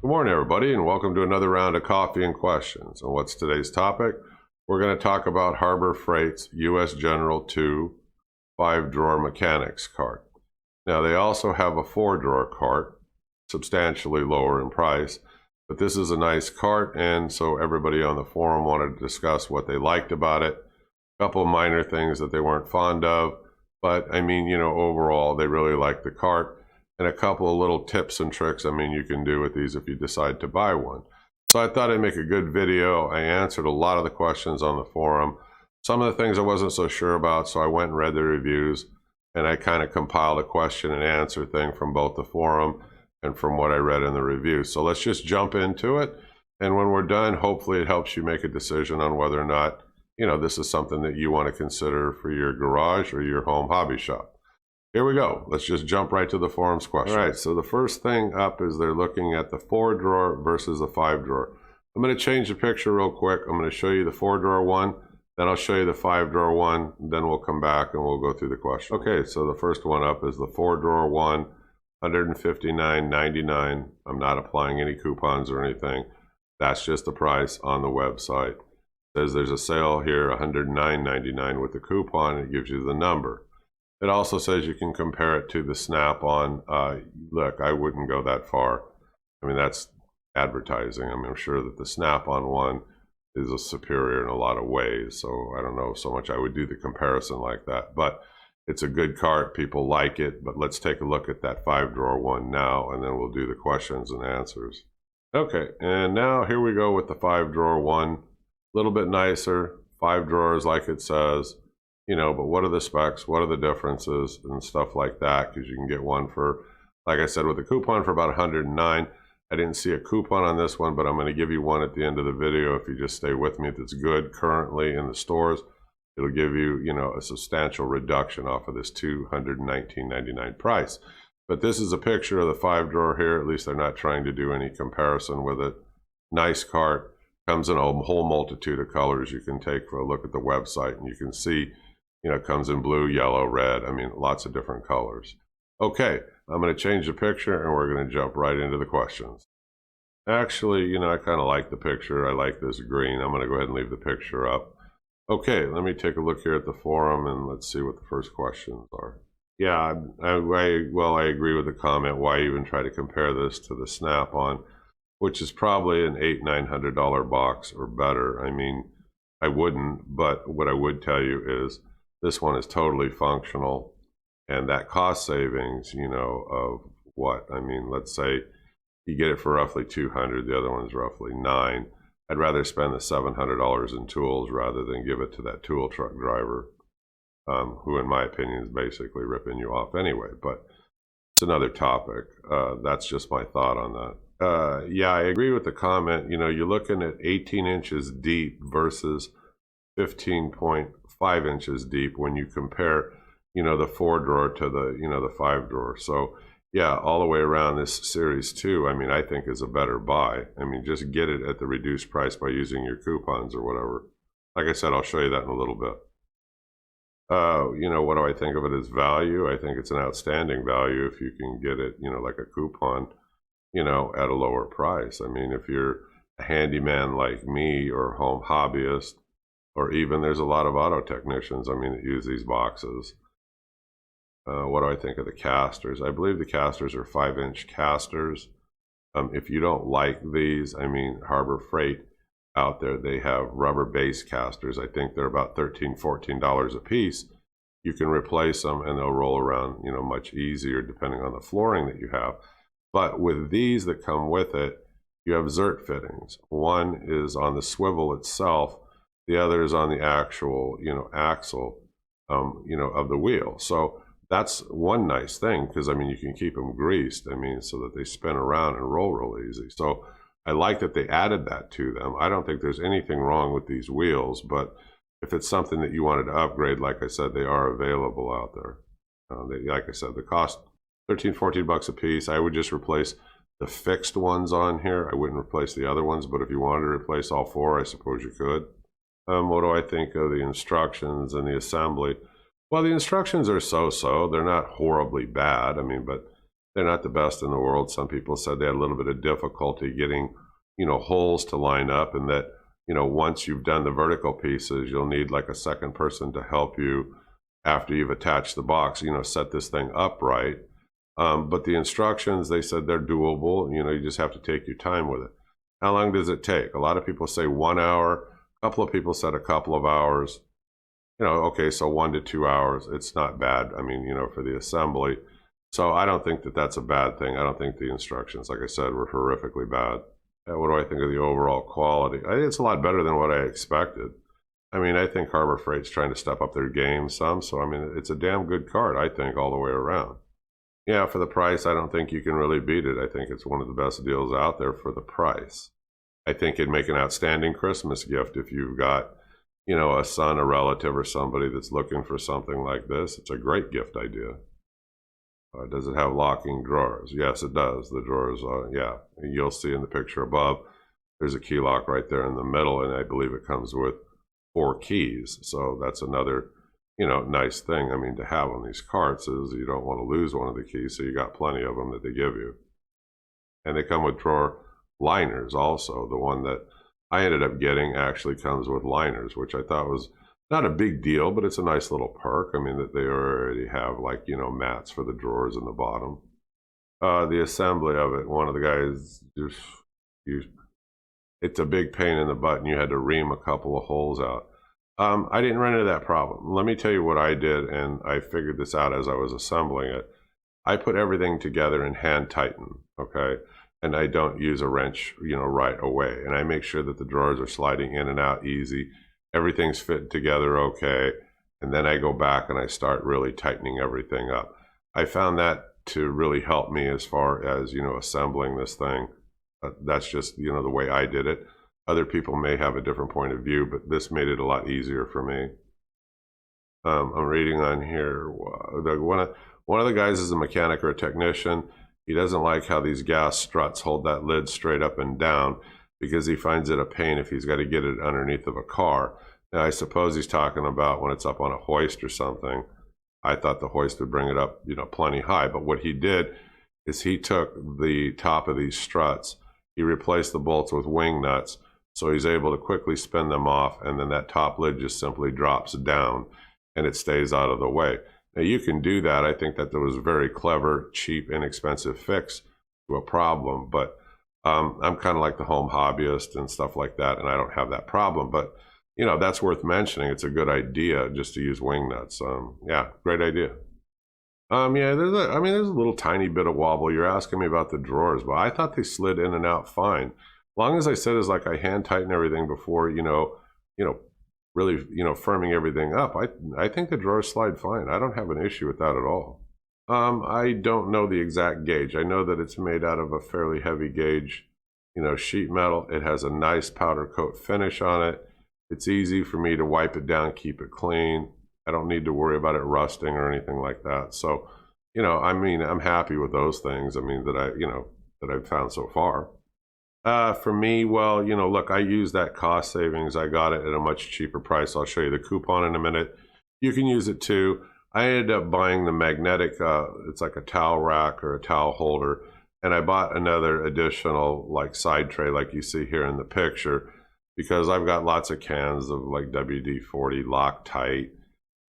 Good morning, everybody, and welcome to another round of Coffee and Questions. And what's today's topic? We're going to talk about Harbor Freight's U.S. General 2 5-drawer mechanics cart. Now, they also have a 4-drawer cart, substantially lower in price, but this is a nice cart, and so everybody on the forum wanted to discuss what they liked about it. A couple of minor things that they weren't fond of, but I mean, overall, they really liked the cart. And a couple of little tips and tricks, you can do with these if you decide to buy one. So I thought I'd make a good video. I answered a lot of the questions on the forum. Some of the things I wasn't so sure about, so I went and read the reviews, and I kind of compiled a question and answer thing from both the forum and from what I read in the reviews. So let's just jump into it. And when we're done, hopefully it helps you make a decision on whether or not, this is something that you want to consider for your garage or your home hobby shop. Here we go. Let's just jump right to the forum's question. All right, so the first thing up is they're looking at the 4-drawer versus the 5-drawer. I'm going to change the picture real quick. I'm going to show you the 4-drawer one, then I'll show you the 5-drawer one, then we'll come back and we'll go through the question. Okay, so the first one up is the 4-drawer one, $159.99. I'm not applying any coupons or anything. That's just the price on the website. It says there's a sale here, $109.99 with the coupon. It gives you the number. It also says you can compare it to the Snap-on. Look, I wouldn't go that far. That's advertising. I'm sure that the Snap-on one is a superior in a lot of ways. So I don't know so much I would do the comparison like that. But it's a good cart. People like it. But let's take a look at that 5-drawer one now, and then we'll do the questions and answers. Okay, and now here we go with the 5-drawer one. A little bit nicer. 5 drawers like it says. But what are the specs? What are the differences and stuff like that? Because you can get one for, like I said, with a coupon for about $109. I didn't see a coupon on this one, but I'm going to give you one at the end of the video if you just stay with me. That's good currently in the stores. It'll give you, a substantial reduction off of this $219.99 price. But this is a picture of the 5-drawer here. At least they're not trying to do any comparison with it. Nice cart. Comes in a whole multitude of colors you can take for a look at the website, and you can see it comes in blue, yellow, red. Lots of different colors. Okay, I'm going to change the picture and we're going to jump right into the questions. Actually, I kind of like the picture. I like this green. I'm going to go ahead and leave the picture up. Okay, let me take a look here at the forum and let's see what the first questions are. Yeah, I agree with the comment. Why even try to compare this to the Snap-on, which is probably an $800-900 box or better. I wouldn't, but what I would tell you is this one is totally functional, and that cost savings, of what? Let's say you get it for roughly $200, the other one's roughly $9. I'd rather spend the $700 in tools rather than give it to that tool truck driver, who in my opinion is basically ripping you off anyway, but it's another topic. That's just my thought on that. Yeah, I agree with the comment. You're looking at 18 inches deep versus 15.5 inches deep when you compare, the 4-drawer to the 5-drawer. So yeah, all the way around, this Series 2, I think is a better buy. Just get it at the reduced price by using your coupons or whatever. Like I said, I'll show you that in a little bit. What do I think of it as value? I think it's an outstanding value if you can get it, like a coupon, at a lower price. If you're a handyman like me or a home hobbyist, or even there's a lot of auto technicians, that use these boxes. What do I think of the casters? I believe the casters are 5-inch casters. If you don't like these, Harbor Freight out there, they have rubber base casters. I think they're about $13, $14 a piece. You can replace them and they'll roll around, much easier depending on the flooring that you have. But with these that come with it, you have Zert fittings. One is on the swivel itself. The other is on the actual, axle, of the wheel. So that's one nice thing because, you can keep them greased, so that they spin around and roll real easy. So I like that they added that to them. I don't think there's anything wrong with these wheels, but if it's something that you wanted to upgrade, like I said, they are available out there. Like I said, the cost $13, $14 a piece. I would just replace the fixed ones on here. I wouldn't replace the other ones, but if you wanted to replace all 4, I suppose you could. What do I think of the instructions and the assembly? Well, the instructions are so-so. They're not horribly bad. But They're not the best in the world. Some people said they had a little bit of difficulty getting, holes to line up, and that, once you've done the vertical pieces, you'll need like a second person to help you after you've attached the box, set this thing upright. But the instructions, they said they're doable. You just have to take your time with it. How long does it take? A lot of people say 1 hour. A couple of people said a couple of hours. Okay, so 1 to 2 hours. It's not bad. I mean, for the assembly. So I don't think that that's a bad thing. I don't think the instructions, like I said, were horrifically bad. What do I think of the overall quality? I think it's a lot better than what I expected. I mean, I think Harbor Freight's trying to step up their game some. So, I mean, it's a damn good card, I think, all the way around. Yeah, for the price, I don't think you can really beat it. I think it's one of the best deals out there for the price. I think it'd make an outstanding Christmas gift if you've got, a son, a relative, or somebody that's looking for something like this. It's a great gift idea. Does it have locking drawers? Yes, it does. The drawers, yeah. You'll see in the picture above, there's a key lock right there in the middle, and I believe it comes with 4 keys. So that's another, nice thing, I mean, to have on these carts is you don't want to lose one of the keys, so you got plenty of them that they give you. And they come with drawer liners also. The one that I ended up getting actually comes with liners, which I thought was not a big deal, but it's a nice little perk. I mean, that they already have like, mats for the drawers in the bottom. The assembly of it, one of the guys just it's a big pain in the butt, and you had to ream a couple of holes out. I didn't run into that problem. Let me tell you what I did, and I figured this out as I was assembling it. I put everything together in hand tighten, okay? And I don't use a wrench, right away. And I make sure that the drawers are sliding in and out easy. Everything's fitting together okay. And then I go back and I start really tightening everything up. I found that to really help me as far as, assembling this thing. That's just, the way I did it. Other people may have a different point of view, but this made it a lot easier for me. I'm reading on here. One of the guys is a mechanic or a technician. He doesn't like how these gas struts hold that lid straight up and down because he finds it a pain if he's got to get it underneath of a car. Now, I suppose he's talking about when it's up on a hoist or something. I thought the hoist would bring it up, plenty high. But what he did is he took the top of these struts, he replaced the bolts with wing nuts, so he's able to quickly spin them off, and then that top lid just simply drops down and it stays out of the way. Now, you can do that. I think that was a very clever, cheap, inexpensive fix to a problem, but I'm kind of like the home hobbyist and stuff like that, and I don't have that problem. But, that's worth mentioning. It's a good idea just to use wing nuts. Yeah, great idea. Yeah, there's a little tiny bit of wobble. You're asking me about the drawers, but I thought they slid in and out fine. As long as I said is like I hand tighten everything before, really, firming everything up. I think the drawers slide fine. I don't have an issue with that at all. I don't know the exact gauge. I know that it's made out of a fairly heavy gauge, sheet metal. It has a nice powder coat finish on it. It's easy for me to wipe it down, keep it clean. I don't need to worry about it rusting or anything like that. So, I'm happy with those things. That I've found so far. For me, well, look, I use that cost savings. I got it at a much cheaper price. I'll show you the coupon in a minute. You can use it too. I ended up buying the magnetic, it's like a towel rack or a towel holder. And I bought another additional like side tray like you see here in the picture, because I've got lots of cans of like WD-40, Loctite,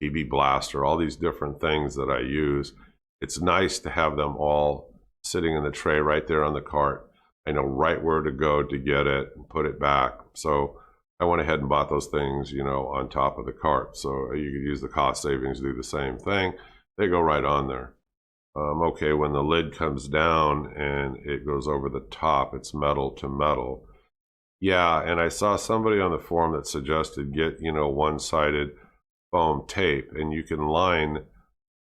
PB Blaster, all these different things that I use. It's nice to have them all sitting in the tray right there on the cart. I know right where to go to get it and put it back. So I went ahead and bought those things, on top of the cart. So you could use the cost savings to do the same thing. They go right on there. Okay, when the lid comes down and it goes over the top, it's metal to metal. Yeah, and I saw somebody on the forum that suggested get, one-sided foam tape, and you can line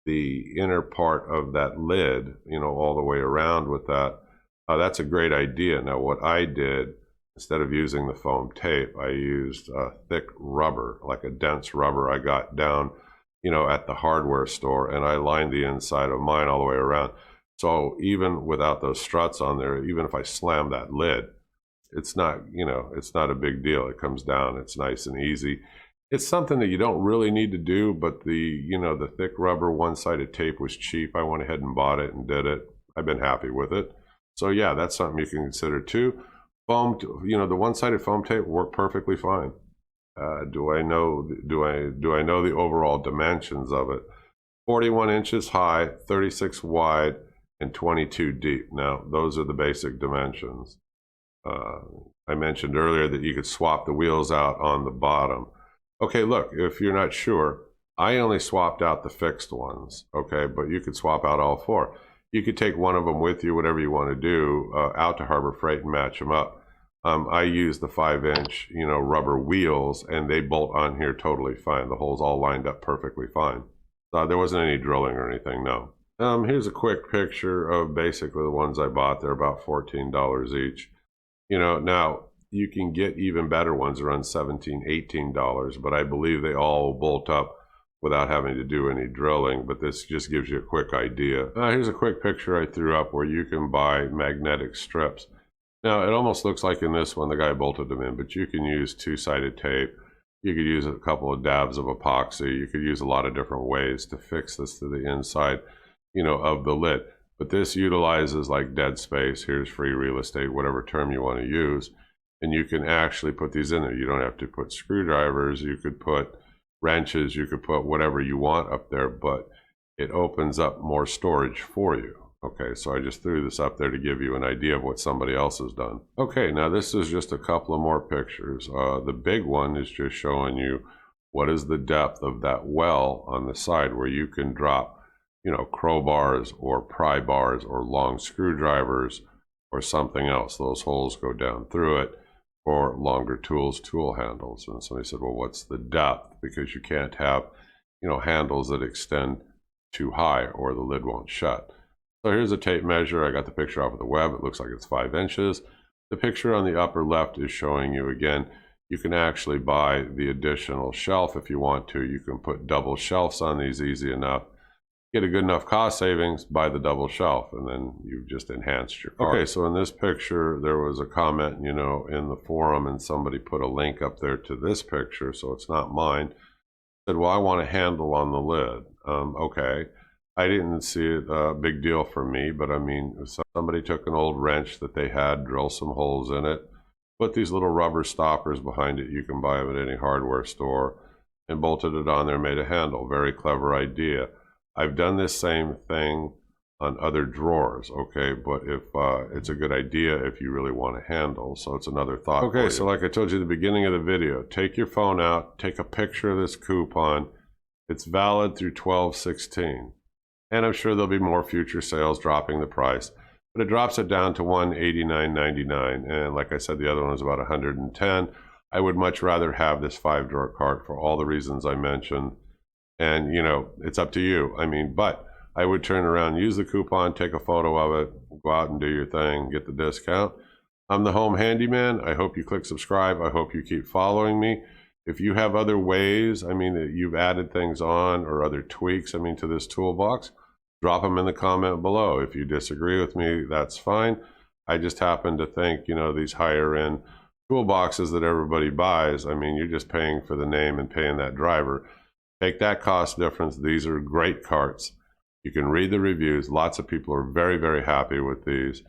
the inner part of that lid, all the way around with that. That's a great idea. Now, what I did, instead of using the foam tape, I used thick rubber, like a dense rubber I got down, at the hardware store, and I lined the inside of mine all the way around. So even without those struts on there, even if I slam that lid, it's not, it's not a big deal. It comes down. It's nice and easy. It's something that you don't really need to do, but the thick rubber one-sided tape was cheap. I went ahead and bought it and did it. I've been happy with it. So yeah, that's something you can consider too. Foam, the one-sided foam tape worked perfectly fine. Do I know the overall dimensions of it? 41 inches high, 36 wide, and 22 deep. Now, those are the basic dimensions. I mentioned earlier that you could swap the wheels out on the bottom. Okay, look, if you're not sure, I only swapped out the fixed ones, okay, but you could swap out all four. You could take one of them with you, whatever you want to do, out to Harbor Freight and match them up. I use the 5-inch, rubber wheels, and they bolt on here totally fine. The holes all lined up perfectly fine. There wasn't any drilling or anything, no. Here's a quick picture of basically the ones I bought. They're about $14 each. Now you can get even better ones around $17, $18, but I believe they all bolt up without having to do any drilling, but this just gives you a quick idea. Here's a quick picture I threw up where you can buy magnetic strips. Now it almost looks like in this one the guy bolted them in, but you can use two-sided tape. You could use a couple of dabs of epoxy. You could use a lot of different ways to fix this to the inside, of the lid. But this utilizes like dead space. Here's free real estate, whatever term you want to use. And you can actually put these in there. You don't have to put screwdrivers. You could put wrenches. You could put whatever you want up there, but it opens up more storage for you. Okay, so I just threw this up there to give you an idea of what somebody else has done. Okay, now this is just a couple of more pictures. The big one is just showing you what is the depth of that well on the side where you can drop, crowbars or pry bars or long screwdrivers or something else. Those holes go down through it, or longer tools, tool handles. And somebody said, well, what's the depth? Because you can't have, handles that extend too high or the lid won't shut. So here's a tape measure. I got the picture off of the web. It looks like it's 5 inches. The picture on the upper left is showing you, again, you can actually buy the additional shelf if you want to. You can put double shelves on these easy enough. Get a good enough cost savings, buy the double shelf, and then you've just enhanced your car. Okay, so in this picture, there was a comment, in the forum, and somebody put a link up there to this picture, so it's not mine. Said, well, I want a handle on the lid. Okay. I didn't see it a big deal for me, but I mean, somebody took an old wrench that they had, drilled some holes in it, put these little rubber stoppers behind it, you can buy them at any hardware store, and bolted it on there, made a handle. Very clever idea. I've done this same thing on other drawers, okay, but if it's a good idea if you really want a handle, so it's another thought. Okay, so like I told you at the beginning of the video, take your phone out, take a picture of this coupon. It's valid through 12/16. And I'm sure there'll be more future sales dropping the price, but it drops it down to $189.99. And like I said, the other one was about $110. I would much rather have this 5-drawer cart for all the reasons I mentioned. And it's up to you. I mean, but I would turn around, use the coupon, take a photo of it, go out and do your thing, get the discount. I'm the Home Handyman. I hope you click subscribe. I hope you keep following me. If you have other ways, that you've added things on or other tweaks, to this toolbox, drop them in the comment below. If you disagree with me, that's fine. I just happen to think, these higher end toolboxes that everybody buys, you're just paying for the name and paying that driver. Take that cost difference. These are great carts. You can read the reviews. Lots of people are very, very happy with these.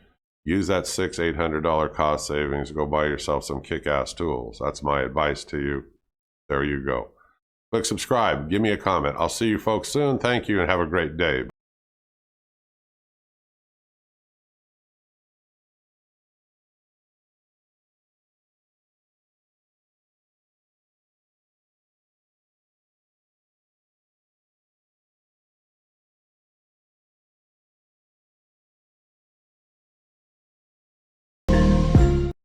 Use that $600, $800 cost savings. Go buy yourself some kick-ass tools. That's my advice to you. There you go. Click subscribe. Give me a comment. I'll see you folks soon. Thank you and have a great day.